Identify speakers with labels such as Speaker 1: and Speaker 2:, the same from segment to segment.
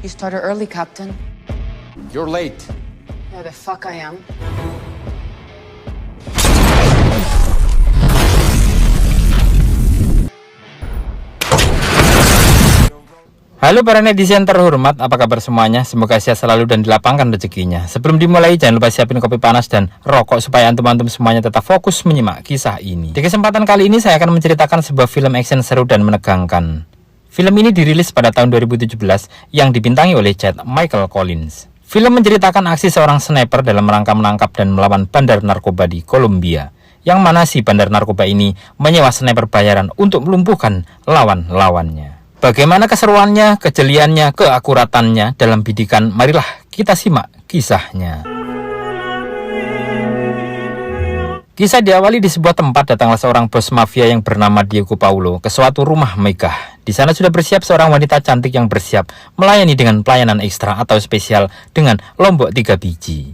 Speaker 1: You started early, Captain.
Speaker 2: You're late.
Speaker 1: Yeah, the fuck I am.
Speaker 3: Halo para netizen terhormat, apa kabar semuanya? Semoga sehat selalu dan dilapangkan rezekinya. Sebelum dimulai, jangan lupa siapin kopi panas dan rokok supaya antum-antum semuanya tetap fokus menyimak kisah ini. Di kesempatan kali ini saya akan menceritakan sebuah film action seru dan menegangkan. Film ini dirilis pada tahun 2017 yang dibintangi oleh Chad Michael Collins. Film menceritakan aksi seorang sniper dalam rangka menangkap dan melawan bandar narkoba di Kolombia. Yang mana si bandar narkoba ini menyewa sniper bayaran untuk melumpuhkan lawan-lawannya. Bagaimana keseruannya, kejeliannya, keakuratannya dalam bidikan? Marilah kita simak kisahnya. Kisah diawali di sebuah tempat. Datanglah seorang bos mafia yang bernama Diego Paulo ke suatu rumah megah. Di sana sudah bersiap seorang wanita cantik yang bersiap melayani dengan pelayanan ekstra atau spesial dengan lombok 3 biji.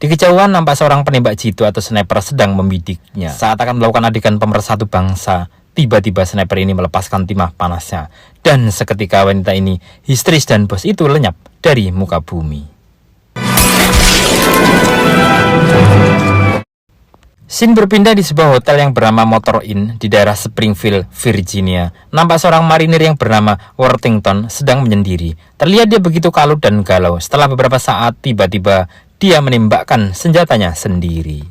Speaker 3: Di kejauhan nampak seorang penembak jitu atau sniper sedang membidiknya. Saat akan melakukan adegan pemersatu bangsa, tiba-tiba sniper ini melepaskan timah panasnya. Dan seketika wanita ini histeris dan bos itu lenyap dari muka bumi. Scene berpindah di sebuah hotel yang bernama Motor Inn di daerah Springfield, Virginia. Nampak seorang marinir yang bernama Worthington sedang menyendiri. Terlihat dia begitu kalut dan galau. Setelah beberapa saat, tiba-tiba dia menembakkan senjatanya sendiri.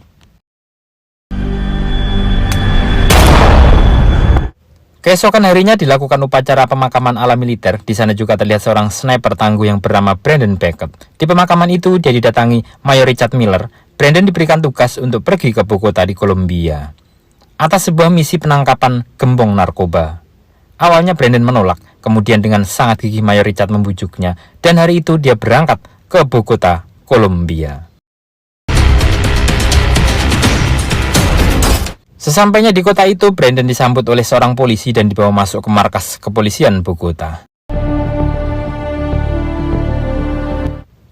Speaker 3: Keesokan harinya dilakukan upacara pemakaman ala militer. Di sana juga terlihat seorang sniper tangguh yang bernama Brandon Beckett. Di pemakaman itu dia didatangi Mayor Richard Miller. Brandon diberikan tugas untuk pergi ke Bogota di Kolombia atas sebuah misi penangkapan gembong narkoba. Awalnya Brandon menolak, kemudian dengan sangat gigih Mayor Richard membujuknya, dan hari itu dia berangkat ke Bogota, Kolombia. Sesampainya di kota itu, Brandon disambut oleh seorang polisi dan dibawa masuk ke markas kepolisian Bogota.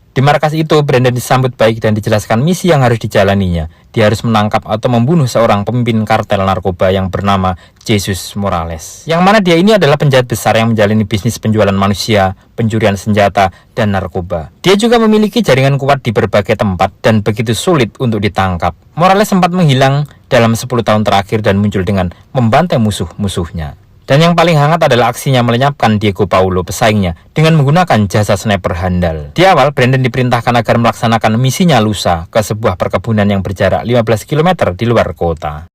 Speaker 3: Di markas itu, Brandon disambut baik dan dijelaskan misi yang harus dijalaninya. Dia harus menangkap atau membunuh seorang pemimpin kartel narkoba yang bernama Jesus Morales. Yang mana dia ini adalah penjahat besar yang menjalani bisnis penjualan manusia, pencurian senjata, dan narkoba. Dia juga memiliki jaringan kuat di berbagai tempat dan begitu sulit untuk ditangkap. Morales sempat menghilang dalam 10 tahun terakhir dan muncul dengan membantai musuh-musuhnya. Dan yang paling hangat adalah aksinya melenyapkan Diego Paulo, pesaingnya, dengan menggunakan jasa sniper handal. Di awal, Brandon diperintahkan agar melaksanakan misinya lusa ke sebuah perkebunan yang berjarak 15 km di luar kota.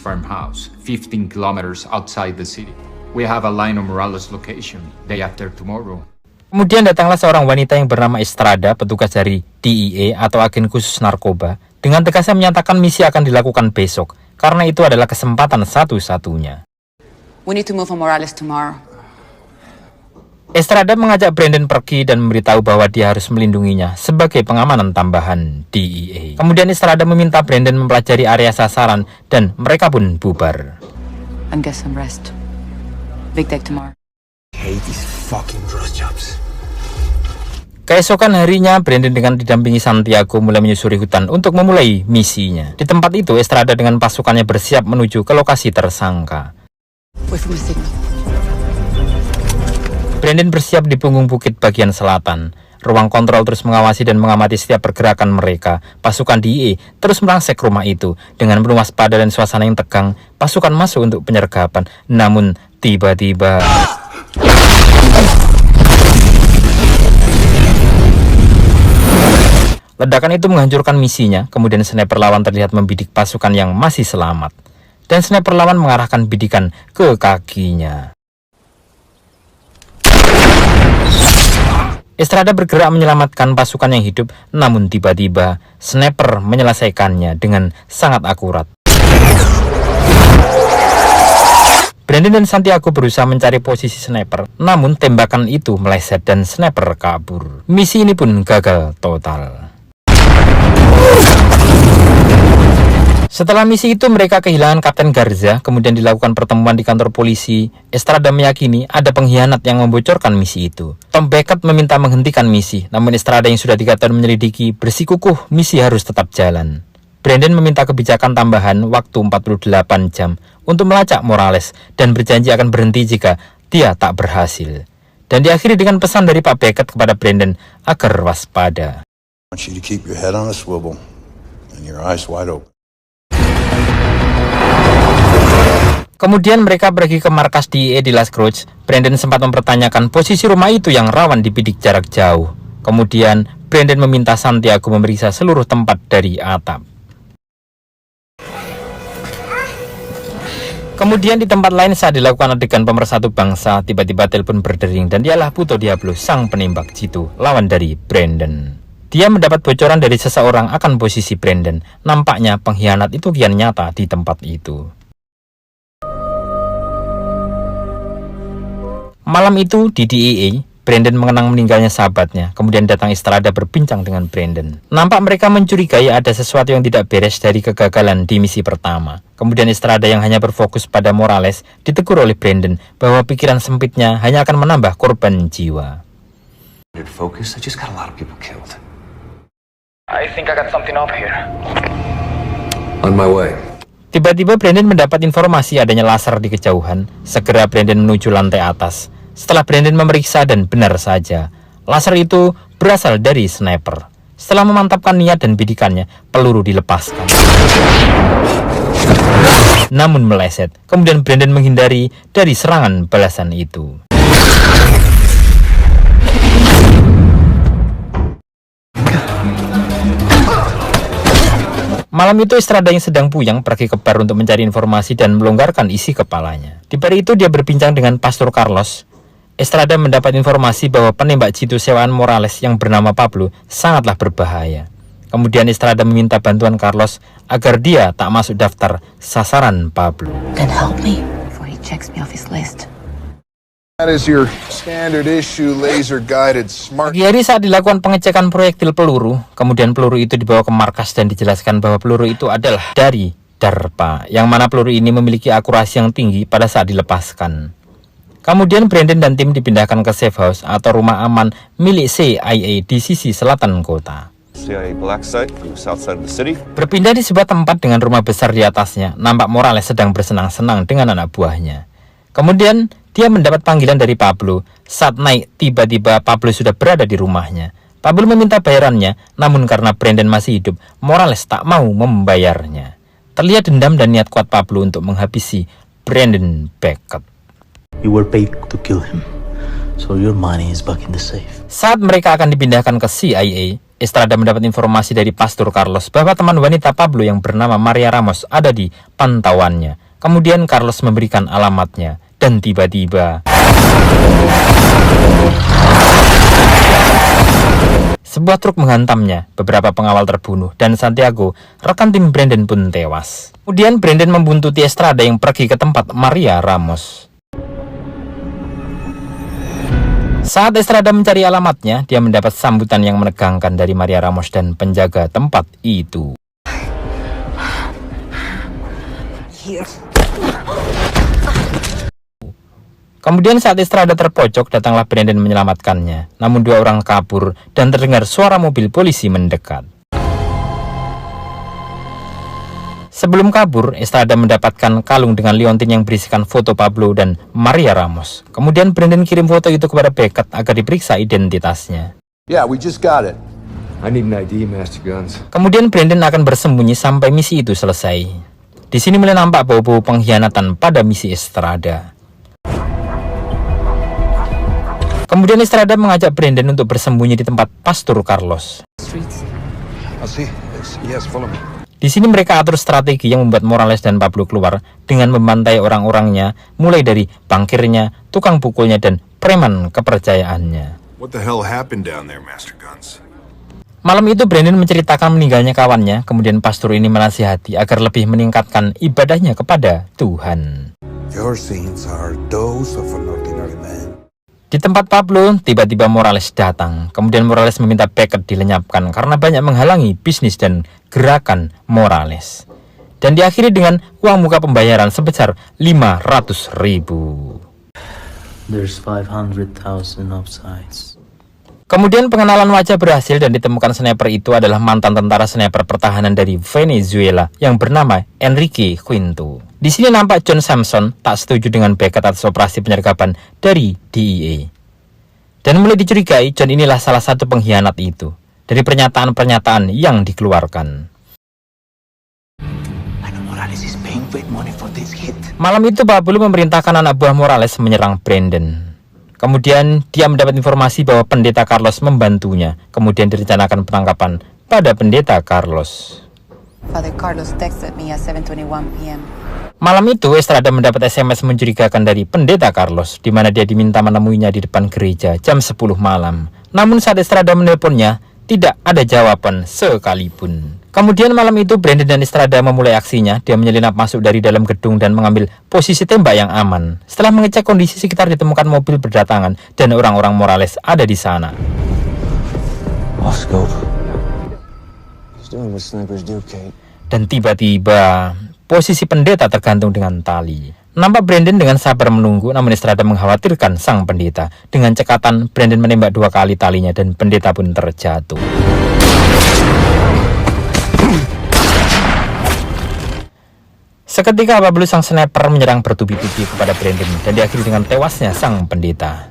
Speaker 2: Farmhouse, 15 kilometers outside the city. We have a line on Morales location, day after tomorrow.
Speaker 3: Kemudian datanglah seorang wanita yang bernama Estrada, petugas dari DEA atau agen khusus narkoba. Dengan tegasnya menyatakan misi akan dilakukan besok, karena itu adalah kesempatan satu-satunya.
Speaker 1: We need to move on Morales tomorrow.
Speaker 3: Estrada mengajak Brandon pergi dan memberitahu bahwa dia harus melindunginya sebagai pengamanan tambahan DEA. Kemudian Estrada meminta Brandon mempelajari area sasaran dan mereka pun bubar.
Speaker 1: And get some rest. Big day tomorrow.
Speaker 4: Hate these fucking dress jobs.
Speaker 3: Keesokan harinya, Brandon dengan didampingi Santiago mulai menyusuri hutan untuk memulai misinya. Di tempat itu, Estrada dengan pasukannya bersiap menuju ke lokasi tersangka.
Speaker 1: Wait for my signal.
Speaker 3: Brandon bersiap di punggung bukit bagian selatan. Ruang kontrol terus mengawasi dan mengamati setiap pergerakan mereka. Pasukan DEA terus merangsek rumah itu. Dengan penuh waspada dan suasana yang tegang, pasukan masuk untuk penyergapan. Namun, tiba-tiba... ledakan itu menghancurkan misinya. Kemudian sniper lawan terlihat membidik pasukan yang masih selamat. Dan sniper lawan mengarahkan bidikan ke kakinya. Estrada bergerak menyelamatkan pasukan yang hidup, namun tiba-tiba sniper menyelesaikannya dengan sangat akurat. Brandon dan Santiago berusaha mencari posisi sniper, namun tembakan itu meleset dan sniper kabur. Misi ini pun gagal total. Setelah misi itu mereka kehilangan Kapten Garza, kemudian dilakukan pertemuan di kantor polisi. Estrada meyakini ada pengkhianat yang membocorkan misi itu. Tom Beckett meminta menghentikan misi, namun Estrada yang sudah 3 tahun menyelidiki bersikukuh misi harus tetap jalan. Brandon meminta kebijakan tambahan waktu 48 jam untuk melacak Morales dan berjanji akan berhenti jika dia tak berhasil. Dan diakhiri dengan pesan dari Pak Beckett kepada Brandon agar waspada.
Speaker 4: I want you to keep your head on a swivel and your eyes wide open.
Speaker 3: Kemudian mereka pergi ke markas DEA di Las Cruces. Brandon sempat mempertanyakan posisi rumah itu yang rawan dibidik jarak jauh. Kemudian Brandon meminta Santiago memeriksa seluruh tempat dari atap. Kemudian di tempat lain saat dilakukan adegan pemersatu bangsa, tiba-tiba telepon berdering dan dialah Puto Diablo, sang penembak jitu, lawan dari Brandon. Dia mendapat bocoran dari seseorang akan posisi Brandon. Nampaknya pengkhianat itu kian nyata di tempat itu. Malam itu di DEA, Brandon mengenang meninggalnya sahabatnya. Kemudian datang Estrada berbincang dengan Brandon. Nampak mereka mencurigai ada sesuatu yang tidak beres dari kegagalan di misi pertama. Kemudian Estrada yang hanya berfokus pada Morales ditegur oleh Brandon bahwa pikiran sempitnya hanya akan menambah korban jiwa.
Speaker 5: Focus. I just got a lot of people killed.
Speaker 6: I think I got something over here.
Speaker 5: On my way.
Speaker 3: Tiba-tiba Brandon mendapat informasi adanya laser di kejauhan. Segera Brandon menuju lantai atas. Setelah Brandon memeriksa dan benar saja, laser itu berasal dari sniper. Setelah memantapkan niat dan bidikannya, peluru dilepaskan. Namun meleset. Kemudian Brandon menghindari dari serangan balasan itu. Malam itu Estrada yang sedang puyang pergi ke bar untuk mencari informasi dan melonggarkan isi kepalanya. Di bar itu dia berbincang dengan Pastor Carlos. Estrada mendapat informasi bahwa penembak jitu sewaan Morales yang bernama Pablo sangatlah berbahaya. Kemudian Estrada meminta bantuan Carlos agar dia tak masuk daftar sasaran Pablo.
Speaker 1: Then help me before he checks me off his list.
Speaker 4: That is your standard issue laser guided smart.
Speaker 3: Pagi hari saat dilakukan pengecekan proyektil peluru, kemudian peluru itu dibawa ke markas dan dijelaskan bahwa peluru itu adalah dari DARPA, yang mana peluru ini memiliki akurasi yang tinggi pada saat dilepaskan. Kemudian Brandon dan tim dipindahkan ke safe house atau rumah aman milik CIA di sisi selatan kota.
Speaker 5: CIA black site from the south side of the city.
Speaker 3: Berpindah di sebuah tempat dengan rumah besar di atasnya, nampak Morales sedang bersenang-senang dengan anak buahnya. Kemudian dia mendapat panggilan dari Pablo. Saat naik, tiba-tiba Pablo sudah berada di rumahnya. Pablo meminta bayarannya, namun karena Brandon masih hidup, Morales tak mau membayarnya. Terlihat dendam dan niat kuat Pablo untuk menghabisi Brandon Beckett.
Speaker 7: You were paid to kill him, so your money is back in the safe.
Speaker 3: Saat mereka akan dipindahkan ke CIA, Estrada mendapat informasi dari Pastor Carlos bahwa teman wanita Pablo yang bernama Maria Ramos ada di pantauannya. Kemudian Carlos memberikan alamatnya, dan tiba-tiba sebuah truk menghantamnya. Beberapa pengawal terbunuh dan Santiago, rekan tim Brandon, pun tewas. Kemudian Brandon membuntuti Estrada yang pergi ke tempat Maria Ramos. Saat Estrada mencari alamatnya, dia mendapat sambutan yang menegangkan dari Maria Ramos dan penjaga tempat itu. Kemudian saat Estrada terpojok, datanglah Brandon menyelamatkannya. Namun dua orang kabur dan terdengar suara mobil polisi mendekat. Sebelum kabur, Estrada mendapatkan kalung dengan liontin yang berisikan foto Pablo dan Maria Ramos. Kemudian Brandon kirim foto itu kepada Beckett agar diperiksa identitasnya.
Speaker 4: Yeah, we just got it.
Speaker 5: I need an ID, Master Guns.
Speaker 3: Kemudian Brandon akan bersembunyi sampai misi itu selesai. Di sini mulai nampak bau-bau pengkhianatan pada misi Estrada. Kemudian Estrada mengajak Brandon untuk bersembunyi di tempat Pastor Carlos.
Speaker 4: I'll see. Yes, follow me.
Speaker 3: Di sini mereka atur strategi yang membuat Morales dan Pablo keluar dengan membantai orang-orangnya, mulai dari bankirnya, tukang pukulnya, dan preman kepercayaannya.
Speaker 4: What the hell happened down there, Master Guns?
Speaker 3: Malam itu Brandon menceritakan meninggalnya kawannya, kemudian pastor ini menasihati agar lebih meningkatkan ibadahnya kepada Tuhan.
Speaker 4: Your sins are those of an ordinary man.
Speaker 3: Di tempat Pablo, tiba-tiba Morales datang. Kemudian Morales meminta Beckett dilenyapkan karena banyak menghalangi bisnis dan gerakan Morales. Dan diakhiri dengan uang muka pembayaran sebesar 500.000.
Speaker 7: There's 500,000 upsides.
Speaker 3: Kemudian pengenalan wajah berhasil dan ditemukan sniper itu adalah mantan tentara sniper pertahanan dari Venezuela yang bernama Enrique Quinto. Di sini nampak John Samson tak setuju dengan Beckett atas operasi penyergapan dari DEA. Dan mulai dicurigai John inilah salah satu pengkhianat itu dari pernyataan-pernyataan yang dikeluarkan.
Speaker 7: Morales is paying great money for this hit.
Speaker 3: Malam itu Pablo memerintahkan anak buah Morales menyerang Brandon. Kemudian dia mendapat informasi bahwa pendeta Carlos membantunya. Kemudian direncanakan penangkapan pada pendeta Carlos.
Speaker 1: Father Carlos texted me at 7:21 p.m.
Speaker 3: Malam itu Estrada mendapat SMS mencurigakan dari pendeta Carlos, di mana dia diminta menemuinya di depan gereja jam 10 malam. Namun saat Estrada menelponnya, tidak ada jawaban sekalipun. Kemudian malam itu Brandon dan Estrada memulai aksinya. Dia menyelinap masuk dari dalam gedung dan mengambil posisi tembak yang aman. Setelah mengecek kondisi sekitar, ditemukan mobil berdatangan dan orang-orang Morales ada di sana. Dan tiba-tiba posisi pendeta tergantung dengan tali. Nampak Brandon dengan sabar menunggu, namun Estrada mengkhawatirkan sang pendeta. Dengan cekatan, Brandon menembak 2 kali talinya dan pendeta pun terjatuh. Seketika Pablo sang sniper menyerang bertubi-tubi kepada Brandon dan diakhiri dengan tewasnya sang pendeta.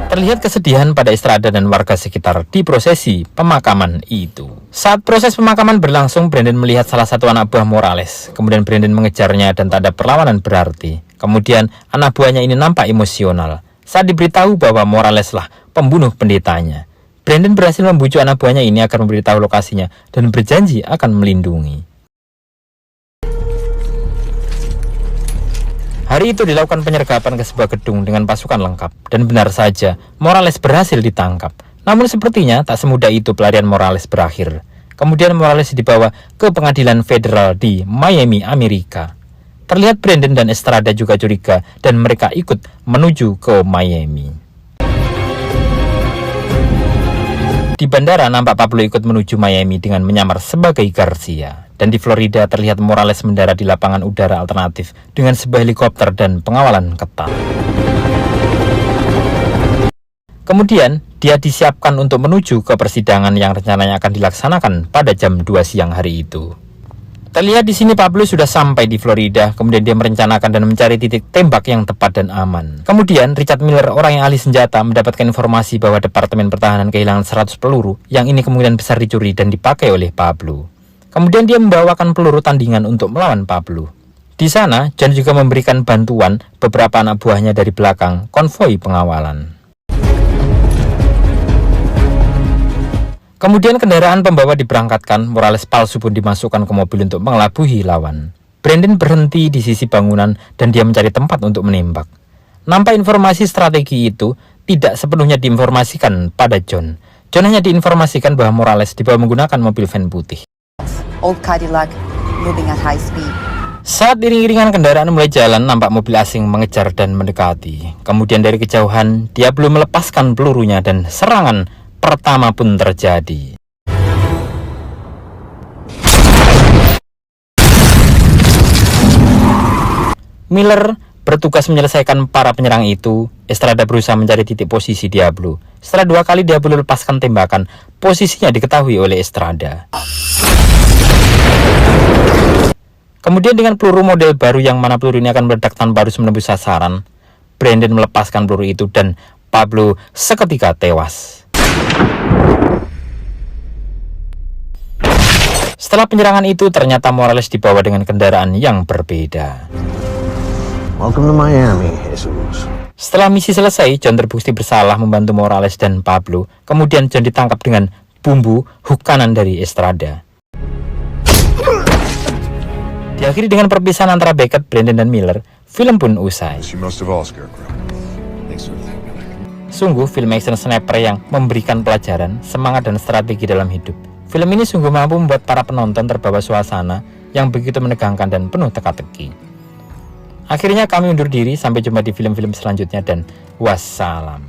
Speaker 3: Terlihat kesedihan pada Estrada dan warga sekitar di prosesi pemakaman itu. Saat proses pemakaman berlangsung, Brandon melihat salah satu anak buah Morales. Kemudian Brandon mengejarnya dan tak ada perlawanan berarti. Kemudian anak buahnya ini nampak emosional saat diberitahu bahwa Morales lah pembunuh pendetanya. Brandon berhasil membujuk anak buahnya ini agar memberitahu lokasinya dan berjanji akan melindungi. Hari itu dilakukan penyergapan ke sebuah gedung dengan pasukan lengkap, dan benar saja Morales berhasil ditangkap. Namun sepertinya tak semudah itu pelarian Morales berakhir. Kemudian Morales dibawa ke pengadilan federal di Miami, Amerika. Terlihat Brandon dan Estrada juga curiga dan mereka ikut menuju ke Miami. Di bandara nampak Pablo ikut menuju Miami dengan menyamar sebagai Garcia. Dan di Florida terlihat Morales mendarat di lapangan udara alternatif dengan sebuah helikopter dan pengawalan ketat. Kemudian dia disiapkan untuk menuju ke persidangan yang rencananya akan dilaksanakan pada jam 2 siang hari itu. Terlihat di sini Pablo sudah sampai di Florida, kemudian dia merencanakan dan mencari titik tembak yang tepat dan aman. Kemudian Richard Miller, orang yang ahli senjata, mendapatkan informasi bahwa Departemen Pertahanan kehilangan 100 peluru yang ini kemungkinan besar dicuri dan dipakai oleh Pablo. Kemudian dia membawakan peluru tandingan untuk melawan Pablo. Di sana, John juga memberikan bantuan beberapa anak buahnya dari belakang konvoi pengawalan. Kemudian kendaraan pembawa diberangkatkan, Morales palsu pun dimasukkan ke mobil untuk mengelabuhi lawan. Brandon berhenti di sisi bangunan dan dia mencari tempat untuk menembak. Nampak informasi strategi itu tidak sepenuhnya diinformasikan pada John. John hanya diinformasikan bahwa Morales dibawa menggunakan mobil van putih.
Speaker 1: Old Cadillac, moving at high speed.
Speaker 3: Saat iring-iringan kendaraan mulai jalan, nampak mobil asing mengejar dan mendekati. Kemudian dari kejauhan, dia belum melepaskan pelurunya dan serangan pertama pun terjadi. Miller bertugas menyelesaikan para penyerang itu. Estrada berusaha mencari titik posisi Diablo. Setelah 2 kali Diablo melepaskan tembakan, posisinya diketahui oleh Estrada. Kemudian dengan peluru model baru yang mana peluru ini akan meledak tanpa harus menembus sasaran, Brandon melepaskan peluru itu dan Pablo seketika tewas. Setelah penyerangan itu, ternyata Morales dibawa dengan kendaraan yang berbeda.
Speaker 7: Welcome to Miami, Jesus.
Speaker 3: Setelah misi selesai, John terbukti bersalah membantu Morales dan Pablo. Kemudian John ditangkap dengan bumbu hook kanan dari Estrada. Diakhiri dengan perpisahan antara Beckett, Brandon, dan Miller. Film pun usai. Sungguh film action sniper yang memberikan pelajaran, semangat, dan strategi dalam hidup. Film ini sungguh mampu membuat para penonton terbawa suasana yang begitu menegangkan dan penuh teka-teki. Akhirnya kami undur diri, sampai jumpa di film-film selanjutnya dan wassalam.